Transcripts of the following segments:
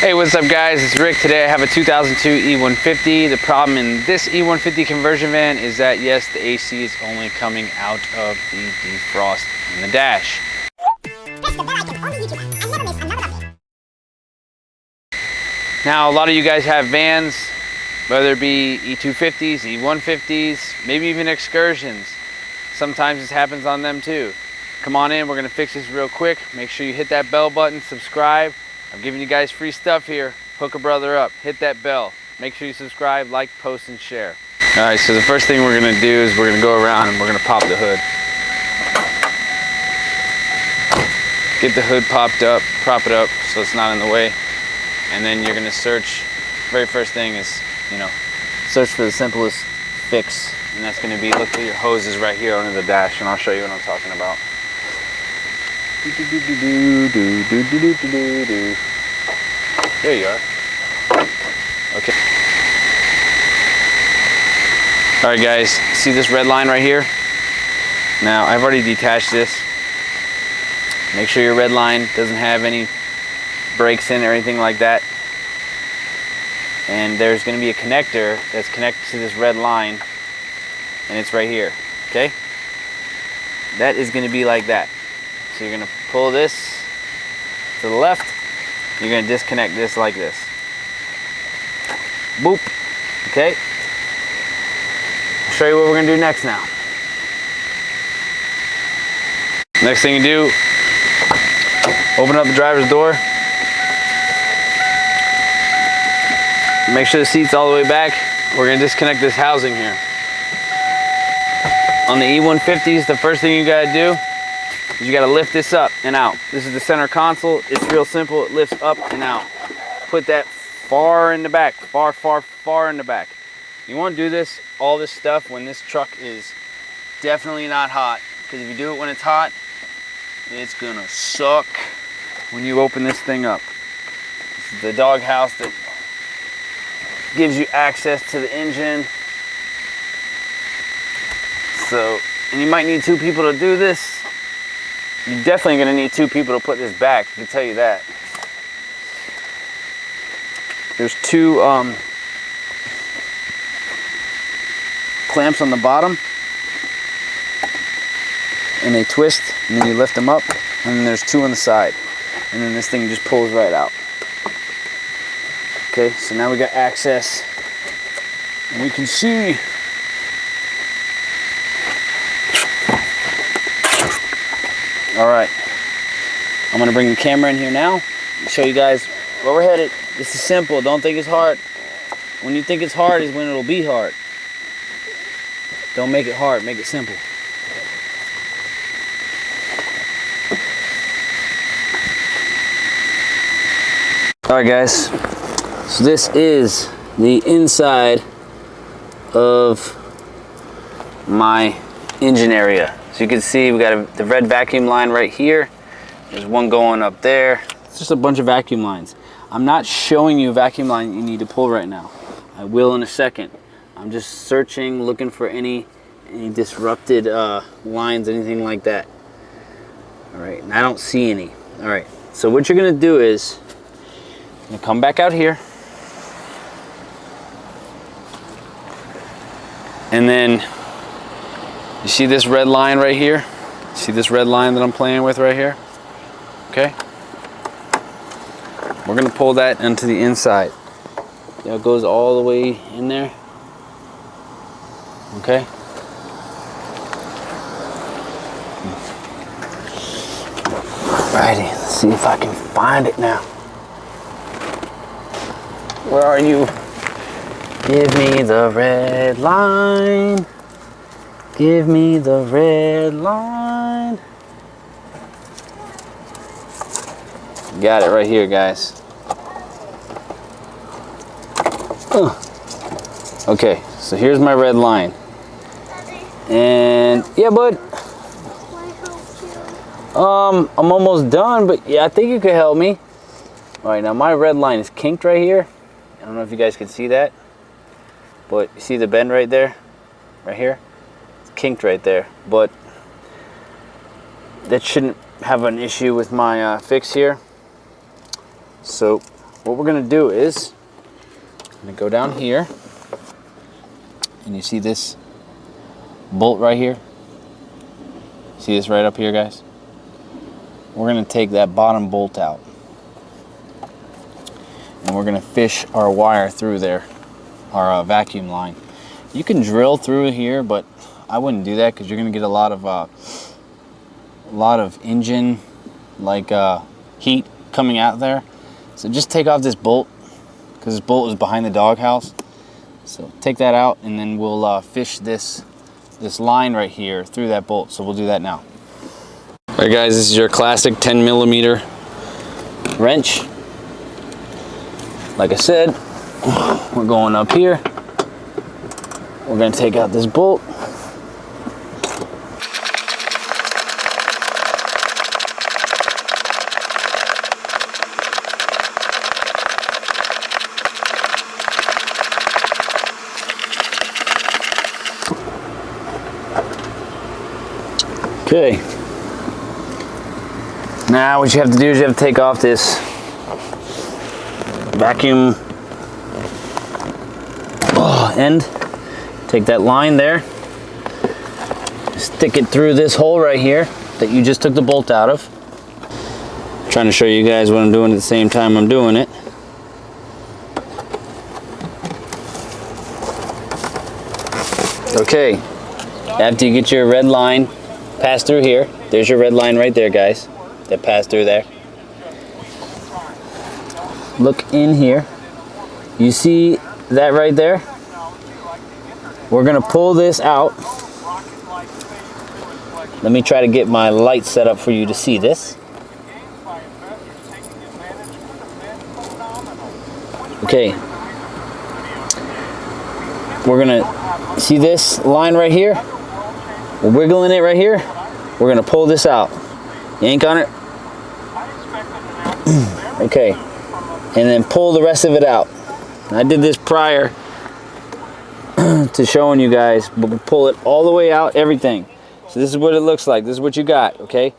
Hey, what's up guys, it's Rick. Today I have a 2002 E150. The problem in this E150 conversion van is that yes, the AC is only coming out of the defrost in the dash. Now a lot of you guys have vans, whether it be E250s, E150s, maybe even excursions. Sometimes this happens on them too. Come on in, we're gonna fix this real quick. Make sure you hit that bell button, subscribe. I'm giving you guys free stuff here. Hook a brother up, hit that bell. Make sure you subscribe, like, post, and share. All right, so the first thing we're gonna do is we're gonna go around and we're gonna pop the hood. Get the hood popped up, prop it up so it's not in the way. And then you're gonna search, very first thing is, search for the simplest fix. And that's gonna be, look for your hoses right here under the dash, and I'll show you what I'm talking about. There you are. Okay. All right guys, see this red line right here? Now I've already detached this. Make sure your red line doesn't have any breaks in or anything like that. And there's going to be a connector that's connected to this red line, and it's right here, okay? That is going to be like that. So you're going to pull this to the left, you're going to disconnect this like this. Boop, okay? I'll show you what we're going to do next now. Next thing you do, open up the driver's door. Make sure the seat's all the way back. We're going to disconnect this housing here. On the E150s, the first thing you got to do is you got to lift this up and out. This is the center console. It's real simple. It lifts up and out. Put that far in the back, far in the back. You want to do this, all this stuff, when this truck is definitely not hot. Because if you do it when it's hot, it's going to suck when you open this thing up. This is the doghouse that gives you access to the engine. So, and you might need two people to do this. You're definitely going to need two people to put this back, I can tell you that. There's two clamps on the bottom, and they twist, and then you lift them up, and then there's two on the side, and then this thing just pulls right out. Okay, so now we got access, and we can see all right, I'm gonna bring the camera in here now and show you guys where we're headed. This is simple, don't think it's hard. When you think it's hard is when it'll be hard. Don't make it hard, make it simple. All right guys, so this is the inside of my engine area. So you can see we got the red vacuum line right here. There's one going up there. It's just a bunch of vacuum lines. I'm not showing you a vacuum line you need to pull right now. I will in a second. I'm just searching, looking for any disrupted lines, anything like that. All right, and I don't see any. All right, so what you're gonna do is, you're gonna come back out here, and then you see this red line right here? See this red line that I'm playing with right here? Okay? We're gonna pull that into the inside. It goes all the way in there. Okay? Alrighty, let's see if I can find it now. Where are you? Give me the red line. Give me the red line. Got it right here, guys. Okay, so here's my red line. And yeah, bud. I'm almost done, but yeah, I think you could help me. All right, now my red line is kinked right here. I don't know if you guys can see that, but you see the bend right there, right here? Kinked right there, but that shouldn't have an issue with my fix here. So what we're gonna do is, I'm gonna go down here, and you see this bolt right here? See this right up here, guys? We're gonna take that bottom bolt out, and we're gonna fish our wire through there, our vacuum line. You can drill through here, but I wouldn't do that because you're gonna get a lot of engine heat coming out there. So just take off this bolt, because this bolt is behind the doghouse. So take that out, and then we'll fish this line right here through that bolt. So we'll do that now. All right, guys, this is your classic 10mm wrench. Like I said, we're going up here. We're gonna take out this bolt. Okay. Now what you have to do is you have to take off this vacuum end. Take that line there, stick it through this hole right here that you just took the bolt out of. I'm trying to show you guys what I'm doing at the same time I'm doing it. Okay, after you get your red line passed through here, there's your red line right there, guys, that passed through there. Look in here. You see that right there? We're gonna pull this out. Let me try to get my light set up for you to see this. Okay. We're gonna see this line right here. We're wiggling it right here. We're gonna pull this out. Yank on it. Okay. And then pull the rest of it out. I did this prior to showing you guys, but we pull it all the way out, everything. So this is what it looks like. This is what you got, okay?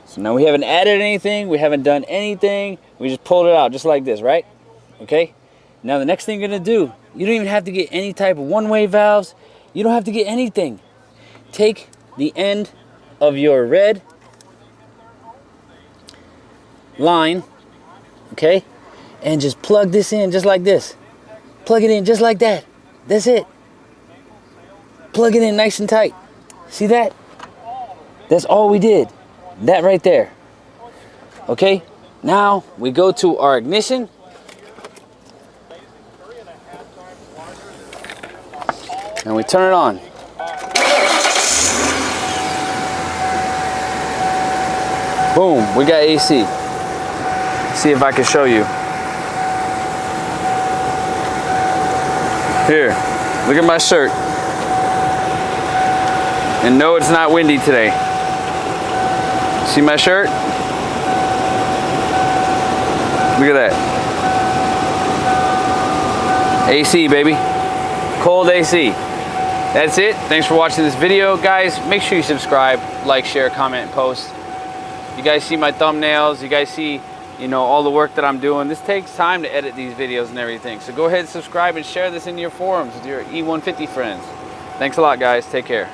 So now we haven't added anything, we haven't done anything, we just pulled it out just like this, right? Okay? Now the next thing you're gonna do, you don't even have to get any type of one-way valves. You don't have to get anything. Take the end of your red line, okay? And just plug this in just like this. Plug it in just like that. That's it. Plug it in nice and tight. See that? That's all we did. That right there. Okay? Now we go to our ignition. And we turn it on. Boom, we got AC. See if I can show you. Here, look at my shirt. And no, it's not windy today. See my shirt? Look at that. AC, baby. Cold AC. That's it. Thanks for watching this video. Guys, make sure you subscribe, like, share, comment, and post. You guys see my thumbnails. You guys see, you know, all the work that I'm doing. This takes time to edit these videos and everything. So go ahead and subscribe and share this in your forums with your E150 friends. Thanks a lot, guys. Take care.